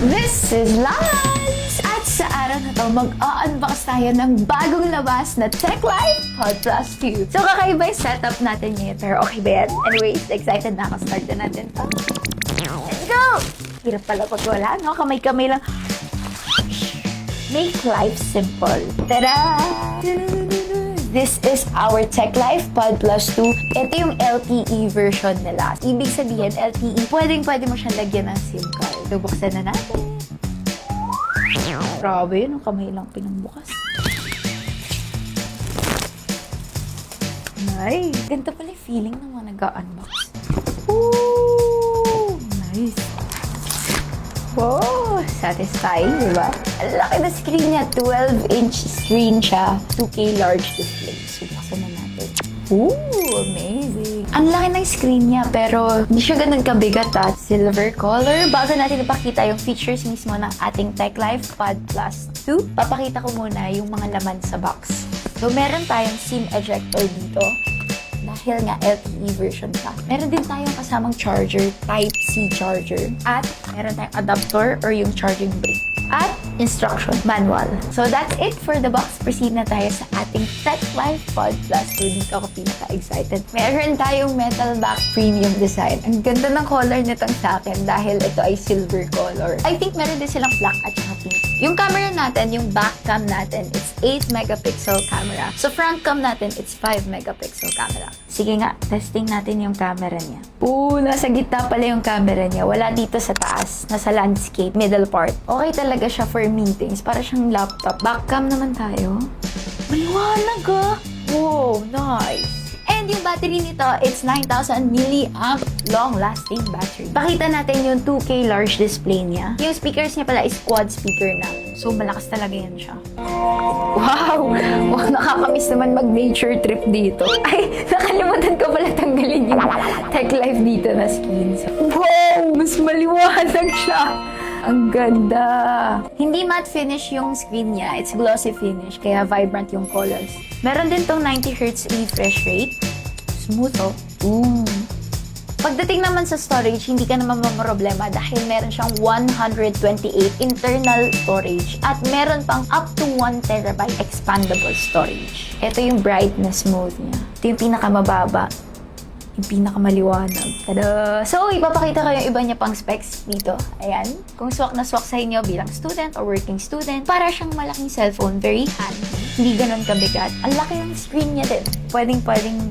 This is Lance! At sa araw na to, mag-unbox tayo ng bagong labas na TechLife Pod Plus 2. So, kakaiba yung setup natin ngayon. Pero okay ba yan? Anyways, excited na ako. Start na natin to. Let's go! Hirap pala pag wala, no? Kamay-kamay lang. Make life simple. Tada! This is our TechLife Pod Plus 2. Ito yung LTE version nila. Ibig sabihin, LTE, pwede mo siyang lagyan ng SIM card. So, buksan na natin. Grabe yun, ang kamay lang pinambukas. Nice! Ganito pala yung feeling ng mga nag-unbox. Ooh! Nice! Wow! Satisfying, di ba? Ang laki na screen niya. 12-inch screen siya. 2K large display. So, buksan na natin. Ooh! Amazing! Ang laki ng screen niya, pero hindi siya ganun kabigat at silver color. Bago natin ipakita yung features mismo ng ating TechLife Pod Plus 2, papakita ko muna yung mga laman sa box. So, meron tayong SIM ejector dito. Dahil nga LTE version pa. Meron din tayong kasamang charger, Type-C charger. At meron tayong adapter or yung charging brick. At instruction manual. So that's it for the box. Proceed na tayo sa ating TechLife Pod Plus 2. Dito ako pinaka-excited. Meron tayong metal back premium design. Ang ganda ng color nitong sa akin dahil ito ay silver color. I think meron din silang black at saka pink. Yung camera natin, yung back cam natin, it's 8 megapixel camera. So front cam natin, it's 5 megapixel camera. Sige nga, testing natin yung camera niya. Nasa gitna pala yung camera niya. Wala dito sa taas. Nasa landscape, middle part. Okay talaga siya for meetings. Para siyang laptop. Backcam naman tayo. Maliwanag ah! Wow, nice! And yung battery nito, it's 9,000 mAh long-lasting battery. Pakita natin yung 2K large display niya. Yung speakers niya pala is quad speaker na. So, malakas talaga yan siya. Wow! Wow, nakakamiss naman mag-nature trip dito. Ay, nakalimutan ko pala tanggalin yung TechLife dito na skins. Wow! Mas maliwanag siya! Ang ganda! Hindi matte finish yung screen niya. It's glossy finish, kaya vibrant yung colors. Meron din tong 90Hz refresh rate. Smooth, oh. Pagdating naman sa storage, hindi ka naman mamroblema dahil meron siyang 128 internal storage at meron pang up to 1 terabyte expandable storage. Ito yung brightness mode niya. Ito yung pinakamababa. Yung pinakamaliwanag. Tada! So, ipapakita ko yung iba niya pang specs dito. Ayan. Kung swak na swak sa inyo bilang student or working student, para siyang malaking cellphone. Very handy. Hindi ganun kabigat. Ang laki ng screen niya din. Pwedeng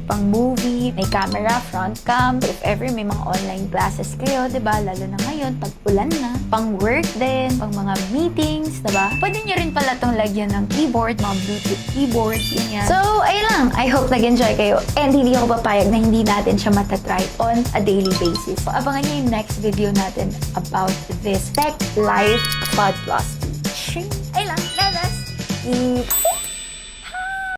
pang movie, may camera, front cam. If ever may mga online classes kayo, diba? Lalo na ngayon, pag ulan na. Pang work din, pang mga meetings, diba? Pwede nyo rin pala itong lagyan ng keyboard, mga Bluetooth keyboard, yun yan. So, ayun lang. I hope nag-enjoy kayo. And hindi ako papayag na hindi natin siya matatry on a daily basis. So, abangan nyo yung next video natin about this TechLife Pod Plus 2. Ayun lang. That's it.